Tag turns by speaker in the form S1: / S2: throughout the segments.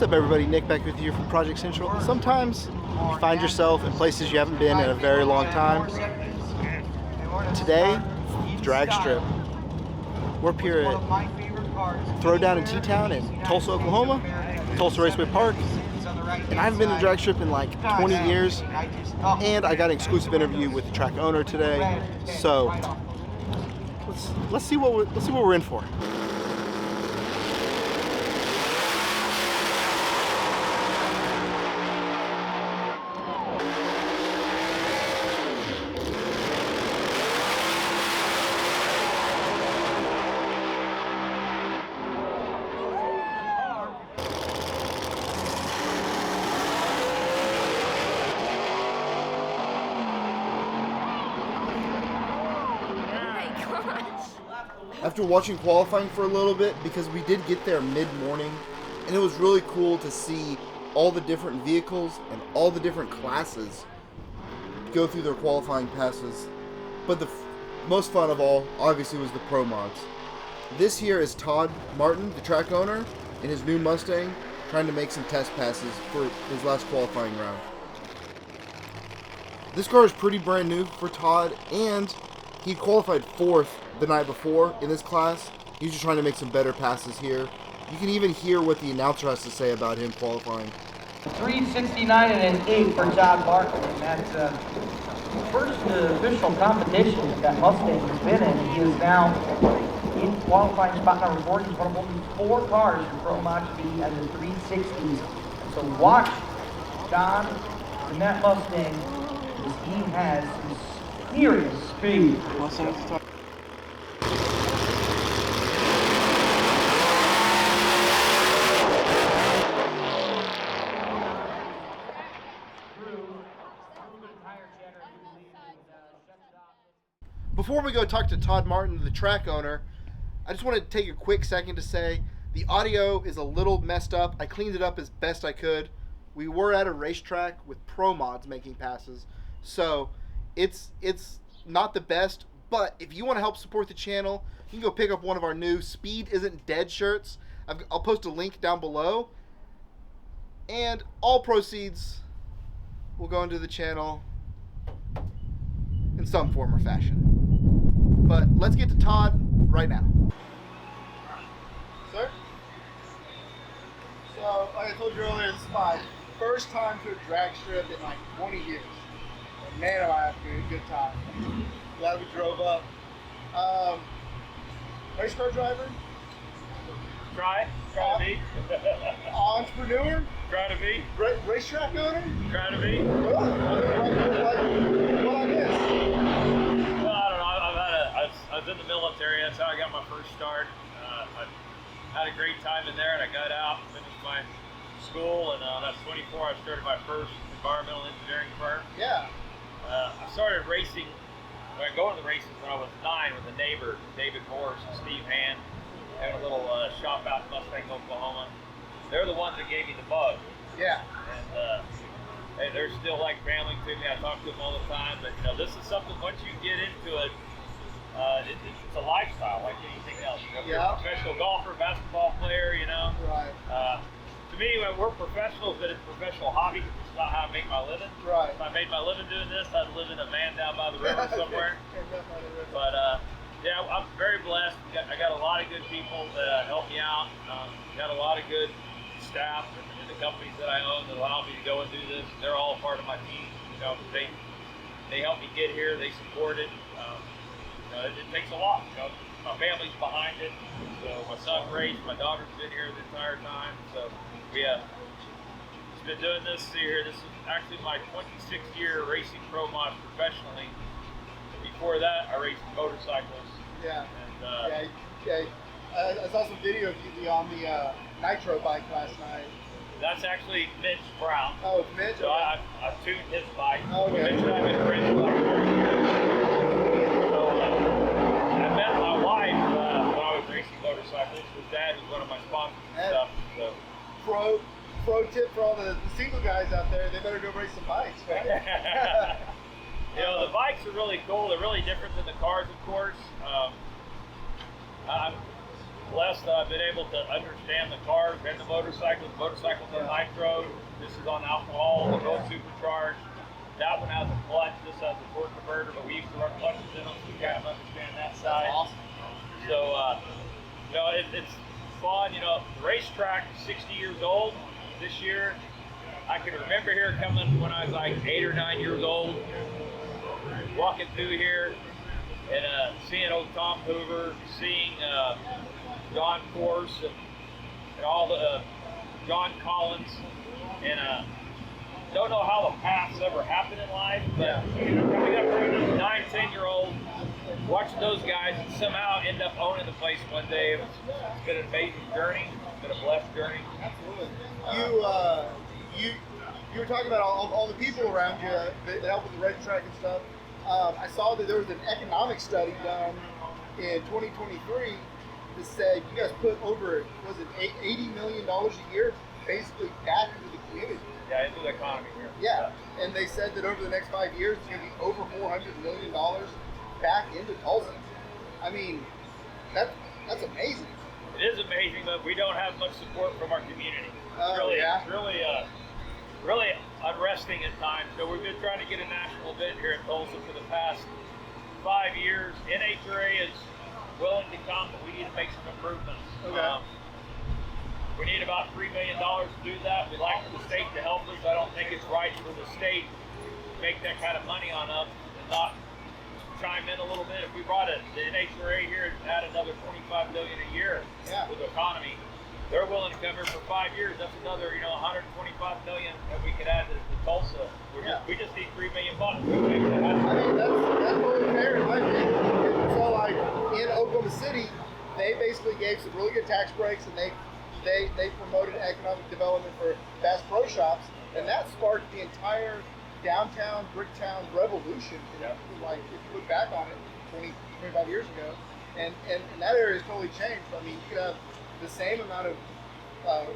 S1: What's up, everybody? Nick back with you from Project Central. Sometimes you find yourself in places you haven't been in a very long time. Today, Dragstrip. We're up here at Throwdown in T-Town in Tulsa, Oklahoma, Tulsa Raceway Park. And I haven't been to Dragstrip in like 20 years. And I got an exclusive interview with the track owner today. So let's see what we're in for. After watching qualifying for a little bit, because we did get there mid-morning, and it was really cool to see all the different vehicles and all the different classes go through their qualifying passes. But the most fun of all, obviously, was the Pro Mods. This here is Todd Martin, the track owner, in his new Mustang, trying to make some test passes for his last qualifying round. This car is pretty brand new for Todd, and he qualified 4th the night before in this class. He's just trying to make some better passes here. You can even hear what the announcer has to say about him qualifying.
S2: 369 and an 8 for Todd Martin. And that's the first official competition that Mustang has been in. He is now in qualifying spot number 4. He's one of only 4 cars in Pro Mod to be at the 360s. So watch Don in that Mustang, because he has some serious speed.
S1: Before we go talk to Todd Martin, the track owner, I just want to take a quick second to say the audio is a little messed up. I cleaned it up as best I could. We were at a racetrack with Pro Mods making passes, so it's not the best, but if you want to help support the channel, you can go pick up one of our new Speed Isn't Dead shirts. I'll post a link down below, and all proceeds will go into the channel in some form or fashion. But let's get to Todd right now. Sir? So, like I told you earlier, this is my first time to a drag strip in like 20 years. And man, am I having a good time. Glad we drove up. Race car driver?
S3: Try to be.
S1: Entrepreneur?
S3: Try to be.
S1: Racetrack owner?
S3: Try to be.
S1: What I missed?
S3: Well, I don't know. I was in the military. That's how I got my first start. I had a great time in there, and I got out, finished my school, and when I was 24, I started my first environmental engineering firm.
S1: Yeah.
S3: I started racing. Going to the races when I was 9 with a neighbor, David Morris and Steve Hand. Had a little shop out in Mustang, Oklahoma. They're the ones that gave me the bug.
S1: Yeah.
S3: And they're still like family to me. I talk to them all the time. But you know, this is something. Once you get into it, it's a lifestyle like anything else. You know, if you're a professional golfer, basketball player, you know.
S1: Right.
S3: To me, when we're professionals, but it's a professional hobby. It's not how I make my living.
S1: Right.
S3: If I made my living doing this, I'd live in a van down by the river somewhere. But yeah, I'm very blessed. I got a lot of good people that help me out. Got a lot of good staff in the companies that I own that allow me to go and do this. They're all part of my team. You know, they help me get here. They support it. You know, it takes a lot. You know, my family's behind it. So my son raced. My daughter's been here the entire time. So we have been doing this here. This is actually my 26th year racing Pro Mod professionally. Before that, I raced motorcycles.
S1: Yeah.
S3: And,
S1: I saw some video of you on the nitro bike last night.
S3: That's actually Mitch Brown.
S1: Oh, it's Mitch?
S3: So I tuned his bike.
S1: Oh, okay.
S3: Mitch and I have been friends for like 30 years. So I met my wife when I was racing motorcycles. His dad was one of my sponsors and stuff. So.
S1: Pro tip for all the single guys out there, they better go race some bikes, right?
S3: You know, the bikes are really cool. They're really different than the cars, of course. I'm blessed blessed that I've been able to understand the cars and the motorcycles. Motorcycles are nitro. This is on alcohol, no supercharged. That one has a clutch. This has a torque converter, but we used to run clutches in them, so we kind of understand that side.
S1: That's awesome.
S3: So, you know, it's fun. You know, the racetrack is 60 years old this year. I can remember here coming when I was like 8 or 9 years old, walking through here and seeing old Tom Hoover, seeing John Force and all the John Collins, and don't know how the paths ever happened in life, but coming up from a 9, 10-year-old, watching those guys and somehow end up owning the place one day. It's been an amazing journey. It's been a blessed journey.
S1: Absolutely. You were talking about all the people around you that help with the racetrack and stuff. I saw that there was an economic study done in 2023 that said you guys put over, was it $80 million a year basically back into the community.
S3: Yeah, into the economy here.
S1: Yeah, and they said that over the next 5 years, it's going to be over $400 million back into Tulsa. I mean, that's amazing.
S3: It is amazing, but we don't have much support from our community. It's really unresting at times. So we've been trying to get a national event here in Tulsa for the past 5 years. NHRA is willing to come, but we need to make some improvements.
S1: Okay.
S3: We need about $3 million to do that. We'd like for the state to help us. I don't think it's right for the state to make that kind of money on us and not chime in a little bit. If we brought the NHRA here and add another $25 million a year with the economy, they're willing to come here for 5 years. That's another, $125 million that we could add to Tulsa. We just need $3 million.
S1: I mean, that's totally fair in my opinion. So, like in Oklahoma City, they basically gave some really good tax breaks, and they promoted economic development for Bass Pro Shops, and that sparked the entire downtown Bricktown revolution. Like if you look back on it 20, 25 years ago, and that area has totally changed. I mean, you could have the same amount of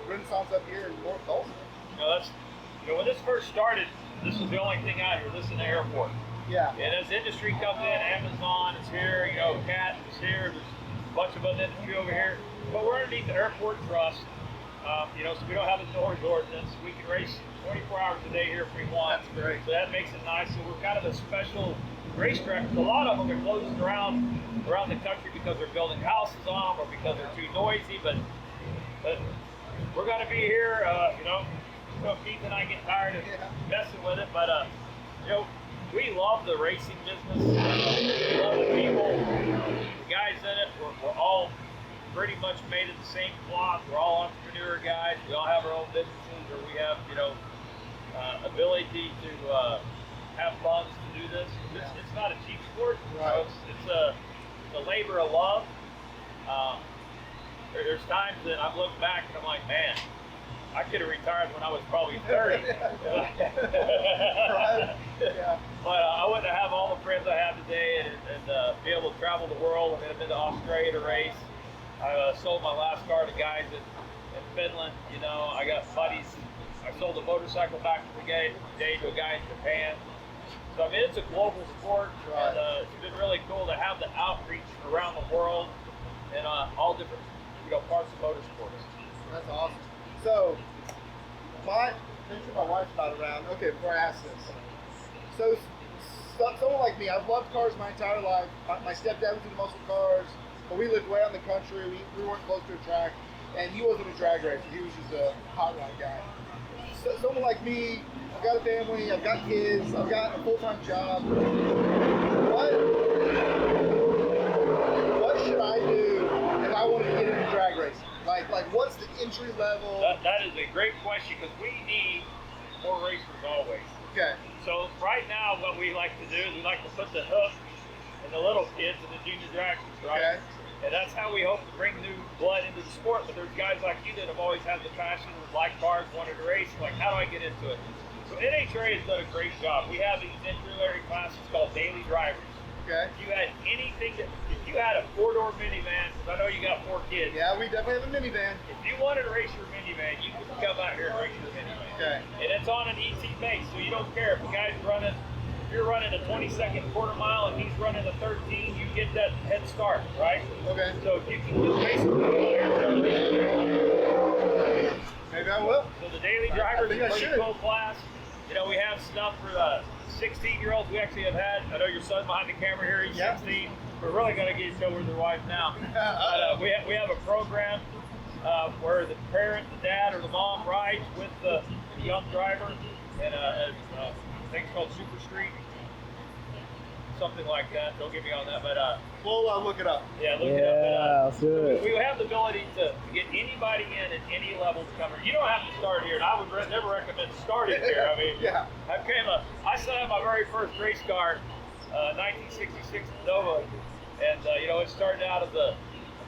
S1: Renaissance up here in North Tulsa.
S3: When this first started, this was the only thing out here. This is an airport.
S1: Yeah.
S3: And as industry comes in, Amazon is here, Cat is here, there's a bunch of other industry over here. But we're underneath the airport trust, so we don't have a noise ordinance. We can race 24 hours a day here if we want.
S1: That's great.
S3: So that makes it nice. So we're kind of a special racetrack. A lot of them are closed around the country because they're building houses on them or because they're too noisy. But we're going to be here, Keith and I get tired of messing with it. But, we love the racing business. We love the people, the guys in it. We're all pretty much made of the same cloth. We're all entrepreneur guys. We all have our own businesses, or we have, ability to have funds to do this. It's not a cheap sport.
S1: Right.
S3: It's a labor of love. There's times that I've looked back and I'm like, man, I could have retired when I was probably 30. But I wouldn't have all the friends I have today and be able to travel the world. I mean, I've been to Australia to race. I sold my last car to guys in Finland. I got buddies. I sold a motorcycle back in the day to a guy in Japan. So, I mean, it's a global sport, and it's been really cool to have the outreach around the world and all different parts of motorsports.
S1: That's awesome. So, make sure my wife's not around. Okay, before I ask this. So, someone like me, I've loved cars my entire life. My stepdad was into muscle cars, but we lived way out in the country. We weren't close to a track, and he wasn't a drag racer. He was just a hot rod guy. So, someone like me, I've got a family, I've got kids, I've got a full-time job. What should I do if I wanted to get into drag racing? Like what's the entry level?
S3: That is a great question because we need more racers always.
S1: Okay.
S3: So right now what we like to do is we like to put the hook in the little kids in the junior dragsters, right? Okay. And that's how we hope to bring new blood into the sport. But there's guys like you that have always had the passion, like cars, wanted to race. Like, how do I get into it? So NHRA has done a great job. We have these entry-level classes called daily drivers.
S1: Okay.
S3: If you had if you had a four-door minivan, because I know you got 4 kids.
S1: Yeah, we definitely have a minivan.
S3: If you wanted to race your minivan, you could come out here and race your minivan.
S1: Okay.
S3: And it's on an ET base, so you don't care if the guy's running if you're running a 20-second quarter mile and he's running a 13, you get that head start, right?
S1: Okay.
S3: So you can just basically
S1: Maybe I will.
S3: So the daily drivers
S1: I
S3: pretty
S1: should.
S3: cool class. You know, we have stuff for the 16-year-olds. We actually have had, I know your son behind the camera here, he's 16. We're really going to get you over their wife now. But we have a program where the parent, the dad, or the mom rides with the young driver, and I think it's called Super Street, something like that. Don't get me on that, but
S1: we'll look it up.
S3: yeah, look it up.
S4: Let's do it.
S3: We have the ability to get anybody in at any level to come here. You don't have to start here, and I would never recommend starting here. I mean,
S1: Yeah.
S3: I set up my very first race car, 1966 Nova, and you know, it started out as a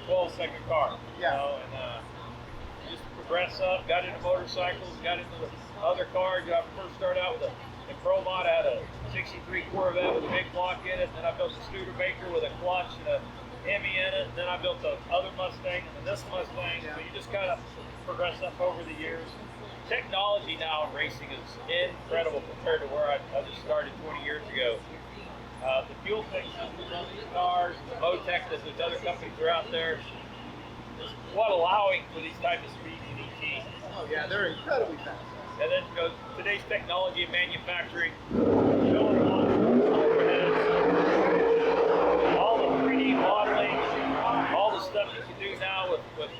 S3: 12-second car.
S1: Yeah.
S3: You know, and just progressed up, got into motorcycles, got into the other cars. You know, I first started out with a Pro Mod. I had a 63 Corvette with a big block in it. Then I built a Studebaker with a clutch and a Hemi in it. Then I built the other Mustang and then this Mustang. So you just kind of progress up over the years. Technology now in racing is incredible compared to where I just started 20 years ago. The fuel tank systems on these cars, the Motec that those other companies are out there, is what allowing for these type of speeds in ET.
S1: Oh yeah, they're incredibly fast.
S3: And then goes today's technology in manufacturing, building overheads, all the 3D modeling, all the stuff you can do now with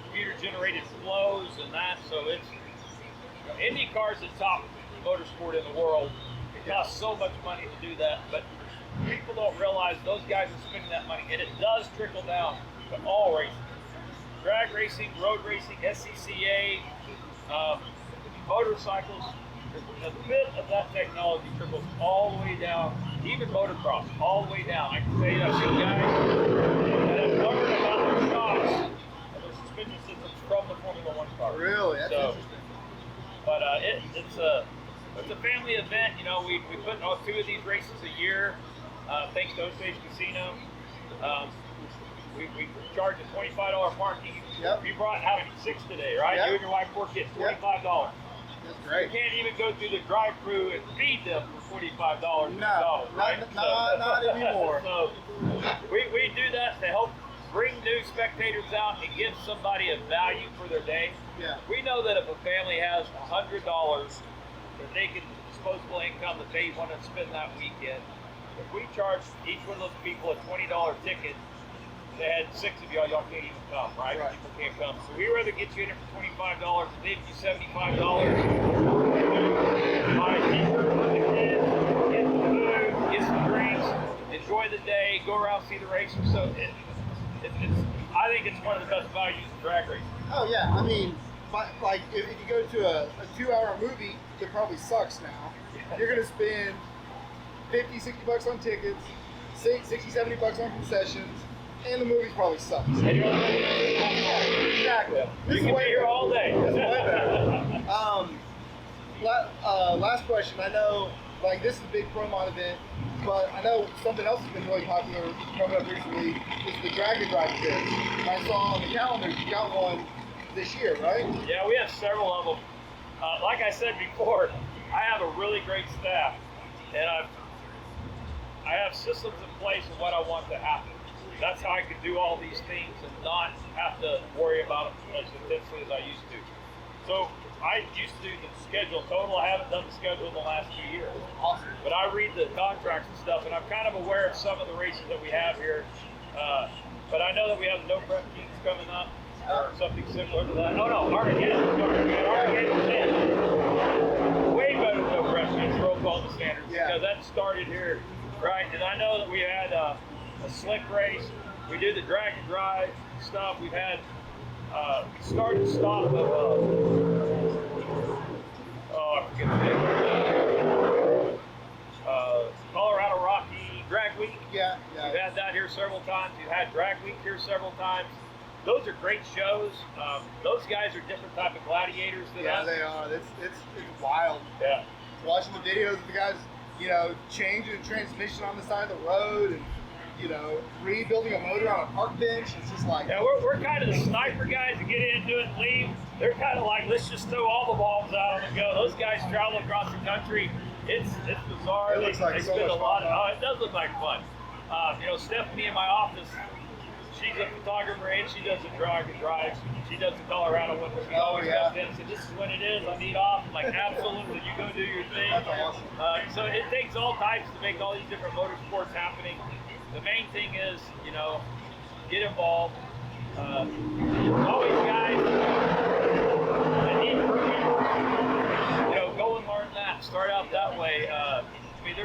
S3: computer-generated flows and that. So it's IndyCar's the top motorsport in the world. It costs so much money to do that, but people don't realize those guys are spending that money, and it does trickle down to all racing. Drag racing, road racing, SCCA, motorcycles, a bit of that technology trickles all the way down, even motocross, all the way down. I can tell you, I've seen guys that have learned about their shocks and their suspension systems from the Formula One car.
S1: Really? That's interesting.
S3: But it's a family event. You know, we put on 2 of these races a year, thanks to Osage Casino. We charge a $25 parking.
S1: Yep.
S3: You brought how many? 6 today, right?
S1: Yep.
S3: You and your wife, 4 kids, $25.
S1: That's
S3: You
S1: great.
S3: can't even go through the drive-through and feed them for $45.
S1: No,
S3: right?
S1: not anymore.
S3: So we do that to help bring new spectators out and give somebody a value for their day.
S1: Yeah.
S3: We know that if a family has $100 that they can disposable income that they want to spend that weekend, if we charge each one of those people a $20 ticket, they had 6 of y'all can't even come, right?
S1: Right.
S3: People can't come. So we rather get you in there for $25 and leave you $75. Buy a t-shirt for the kids, get some food, get some drinks, enjoy the day, go around, see the races. So I think it's one of the best values in drag racing.
S1: Oh yeah, I mean, like if you go to a 2-hour movie that probably sucks now, you're gonna spend $50-$60 on tickets, $60-$70 on concessions, and the movie probably sucks.
S3: And you're like,
S1: Exactly.
S3: you
S1: This is
S3: can be
S1: way
S3: here
S1: better.
S3: all day.
S1: This is way better. Last question. I know, like, this is a big Pro Mod event, but I know something else has been really popular coming up recently is the Dragstrip. I saw on the calendar you got one this year, right?
S3: Yeah, we have several of them. Like I said before, I have a really great staff, and I have systems in place of what I want to happen. That's how I can do all these things and not have to worry about them as intensely as I used to. So I used to do the schedule total. I haven't done the schedule in the last 2 years.
S1: Awesome.
S3: But I read the contracts and stuff, and I'm kind of aware of some of the races that we have here. But I know that we have the No Prep Kings coming up, or something similar to that. Oh no, Armageddon. Armageddon's in. Way better than No Prep Kings, roll call the standards, because that started here, right? And I know that we had a slick race. We do the drag and drive stuff. We've had start and stop of I forget the name. Colorado Rocky Drag Week.
S1: Yeah.
S3: We've had that here several times. We've had Drag Week here several times. Those are great shows. Those guys are different type of gladiators than us.
S1: They are. It's wild.
S3: Yeah.
S1: Watching the videos of the guys, changing the transmission on the side of the road and, rebuilding a motor on a park bench. It's just like...
S3: Yeah, we're kind of the sniper guys that get into it and leave. They're kind of like, let's just throw all the bombs out on the go. Those guys travel across the country it's bizarre.
S1: It looks like
S3: they
S1: so
S3: spend
S1: much
S3: a lot.
S1: fun, huh?
S3: It does look like fun. You know, Stephanie in my office, she's a photographer and she does the drives. She does the Colorado one. She always comes in and says, "This is when it is. I need off." I'm like, absolutely, you go do your thing.
S1: That's awesome.
S3: So it takes all types to make all these different motorsports happening. The main thing is, you know, get involved. Always guys that need improvement. You know, go and learn that. Start out that way. I mean,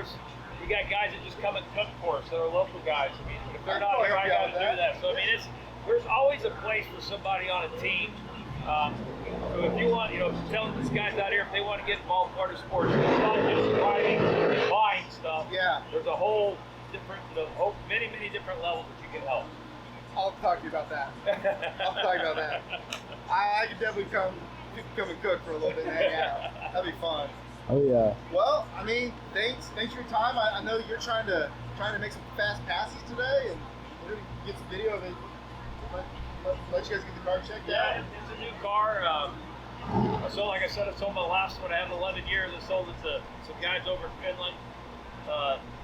S3: we got guys that just come and cook for us that are local guys. I mean, if they're not here, I got to do that. So I mean, there's always a place for somebody on a team. So if you want, you know, telling these guys out here if they want to get involved in motorsports, it's not just driving and buying stuff.
S1: Yeah.
S3: There's a whole different, many different levels that you can help.
S1: I'll talk to you about that. I'll talk about that. I could definitely come and cook for a little bit and hang out. That'd be fun.
S4: Oh yeah.
S1: Well, I mean, thanks for your time. I know you're trying to make some fast passes today, and we're gonna get some video of it. Let you guys get the car checked out.
S3: Yeah, it's a new car. So like I said, I sold my last one. I had 11 years. I sold it to some guys over in Finland.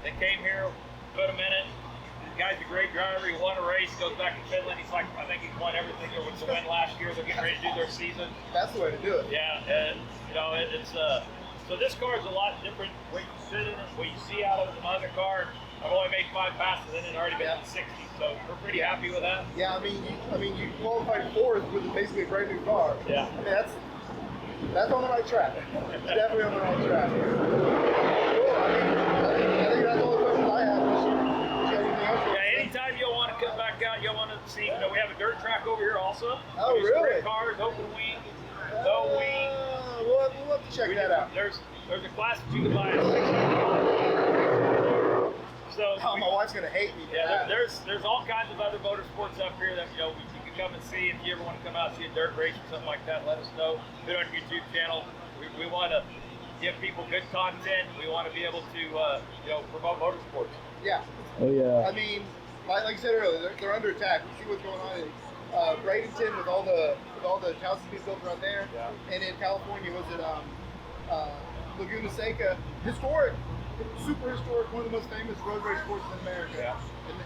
S3: They came here, put them in it. The guy's a great driver. He won a race. He goes back to Finland. He's like, I think he's won everything. There was a win last year. They're getting ready to do their season.
S1: That's the way to do it.
S3: Yeah, and you know, it's so this car is a lot different. What you sit in it, what you see out of it, my other car. I've only made 5 passes and it already been in the 60s, so we're pretty happy with that.
S1: Yeah, I mean, you qualified fourth with basically a brand new car.
S3: Yeah.
S1: I mean, that's on the right track. It's definitely on the right track. Cool. I think that's all the questions I have.
S3: Yeah, anytime you'll want to come back out, you'll want to see, you know, we have a dirt track over here also.
S1: Oh, really?
S3: Sprint cars, open wing, no wing.
S1: We'll have to check that out.
S3: There's a class that you can buy at $600. So
S1: my wife's gonna hate me.
S3: Yeah, there's all kinds of other motorsports up here that, you know, you can come and see. If you ever want to come out and see a dirt race or something like that, let us know. Put it on our YouTube channel. We want to give people good content. We want to be able to you know, promote motorsports.
S1: Yeah.
S4: Oh yeah.
S1: I mean, like I said earlier, they're under attack. You see what's going on in Bradenton with all the houses being built around there, and in California was it Laguna Seca, historic, super historic, one of the most famous road race courses in America.
S3: Yeah.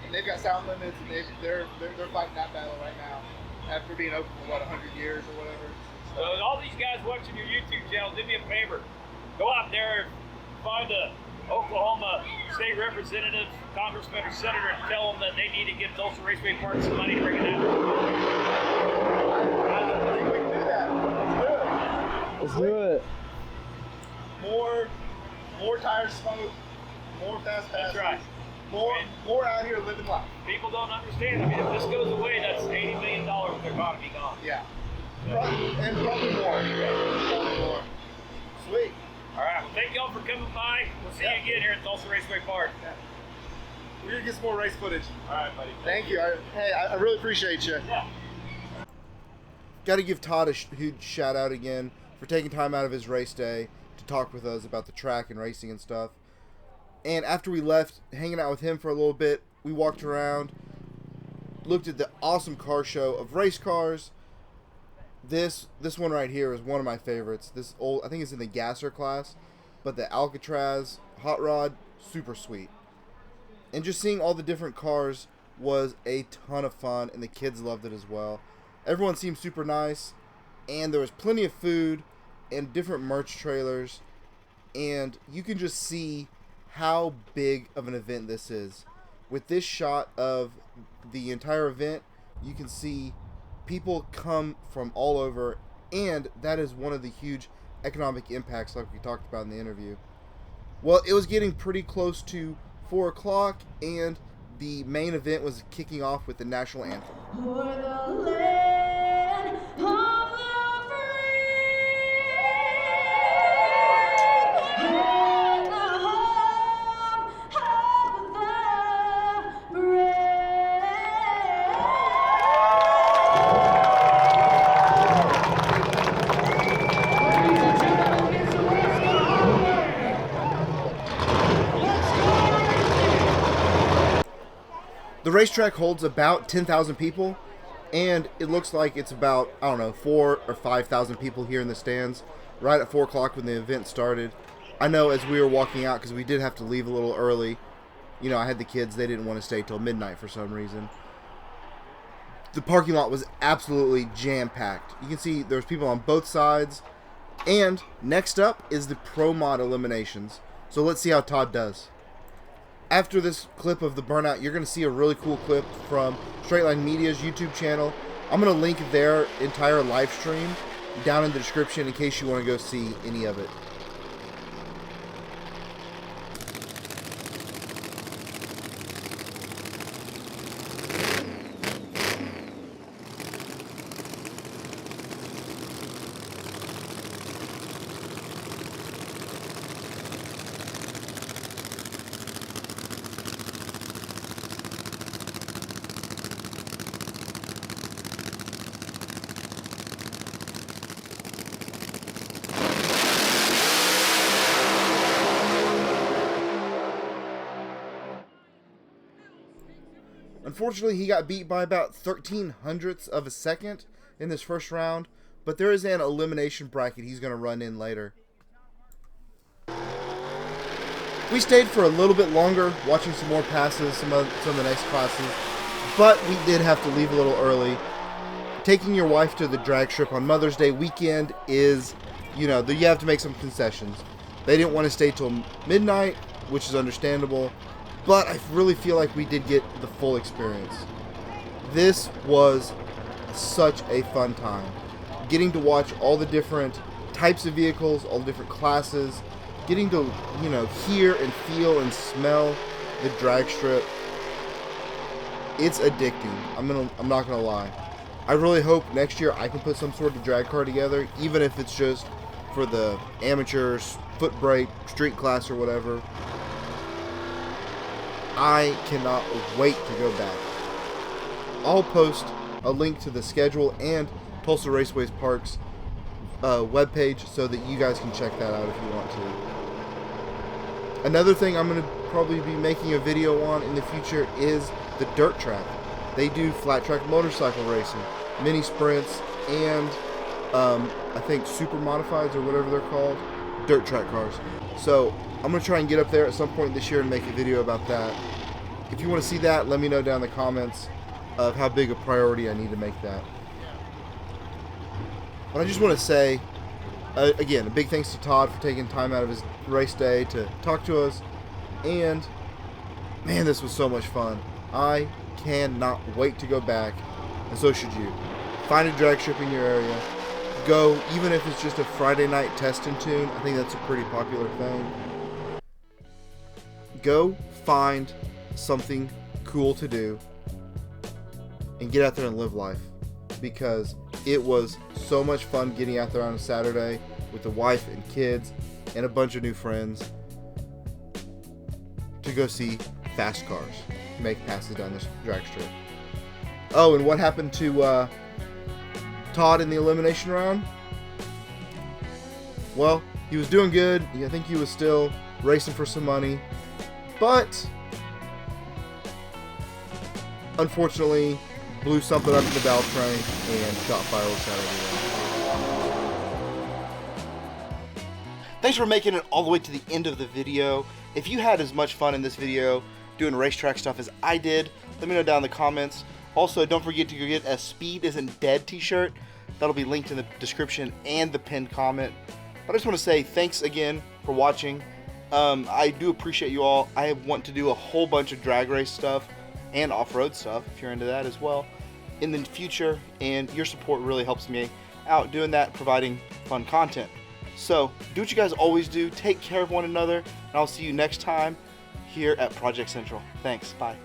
S1: And they've got sound limits, and they're fighting that battle right now after being open for 100 years or whatever.
S3: So all these guys watching your YouTube channel, do me a favor. Go out there, find a Oklahoma state representative, congressman, or senator, and tell them that they need to give Tulsa Raceway Park some money to bring it out.
S1: I think we can do that. Let's do it.
S4: Let's do it.
S1: More tires smoke, more fast passes.
S3: That's right.
S1: More out here living life.
S3: People don't understand. I mean, if this goes away, that's $80 million of their economy gone.
S1: Yeah. And probably more. Probably more. Sweet.
S3: All right. Well, thank y'all for coming by. We'll see you again here at Tulsa Raceway Park.
S1: Yeah. We're going to get some more race footage.
S3: All right, buddy.
S1: Thank you. I really appreciate you.
S3: Yeah.
S1: Got to give Todd a huge shout out again for taking time out of his race day to talk with us about the track and racing and stuff. And after we left, hanging out with him for a little bit, we walked around, looked at the awesome car show of race cars. This one right here is one of my favorites. This old, I think it's in the Gasser class, but the Alcatraz hot rod, super sweet. And just seeing all the different cars was a ton of fun, and the kids loved it as well. Everyone seemed super nice, and there was plenty of food and different merch trailers, and you can just see how big of an event this is. With this shot of the entire event, you can see people come from all over, and that is one of the huge economic impacts like we talked about in the interview. Well, it was getting pretty close to 4 o'clock, and the main event was kicking off with the national anthem.
S5: For the land of the free and the home of the brave. Ladies and gentlemen, it's the race car Let's go!
S1: The racetrack holds about 10,000 people, and it looks like it's about, I don't know, 4,000 or 5,000 people here in the stands right at 4 o'clock when the event started. I know as we were walking out, because we did have to leave a little early, you know, I had the kids, they didn't want to stay till midnight for some reason. The parking lot was absolutely jam-packed. You can see there's people on both sides. And next up is the Pro Mod eliminations. So let's see how Todd does. After this clip of the burnout, you're going to see a really cool clip from Straightline Media's YouTube channel. I'm going to link their entire live stream down in the description in case you want to go see any of it. Unfortunately, he got beat by about 0.13 of a second in this first round, but there is an elimination bracket he's going to run in later. We stayed for a little bit longer, watching some more passes, some of the next classes, but we did have to leave a little early. Taking your wife to the drag strip on Mother's Day weekend is, you know, you have to make some concessions. They didn't want to stay till midnight, which is understandable. But I really feel like we did get the full experience. This was such a fun time. Getting to watch all the different types of vehicles, all the different classes, getting to, you know, hear and feel and smell the drag strip. It's addicting. I'm not gonna lie. I really hope next year I can put some sort of drag car together, even if it's just for the amateurs, foot brake, street class or whatever. I cannot wait to go back. I'll post a link to the schedule and Tulsa Raceway Park's webpage so that you guys can check that out if you want to. Another thing I'm going to probably be making a video on in the future is the dirt track. They do flat track motorcycle racing, mini sprints, and I think super modifieds or whatever they're called, dirt track cars. So I'm going to try and get up there at some point this year and make a video about that. If you want to see that, let me know down in the comments of how big a priority I need to make that. But I just want to say, again, a big thanks to Todd for taking time out of his race day to talk to us. And, man, this was so much fun. I cannot wait to go back, and so should you. Find a drag strip in your area. Go, even if it's just a Friday night test and tune. I think that's a pretty popular thing. Go find something cool to do and get out there and live life, because it was so much fun getting out there on a Saturday with the wife and kids and a bunch of new friends to go see fast cars make passes down this drag strip. Oh, and what happened to Todd in the elimination round? Well, he was doing good. I think he was still racing for some money, but unfortunately blew something up in the valve train and shot fireworks out everywhere. Thanks for making it all the way to the end of the video. If you had as much fun in this video doing racetrack stuff as I did, let me know down in the comments. Also, don't forget to go get a Speed Isn't Dead t-shirt. That'll be linked in the description and the pinned comment. But I just want to say thanks again for watching. I do appreciate you all. I want to do a whole bunch of drag race stuff and off-road stuff, if you're into that as well, in the future, and your support really helps me out doing that, providing fun content. So do what you guys always do. Take care of one another, and I'll see you next time here at Project Central. Thanks. Bye.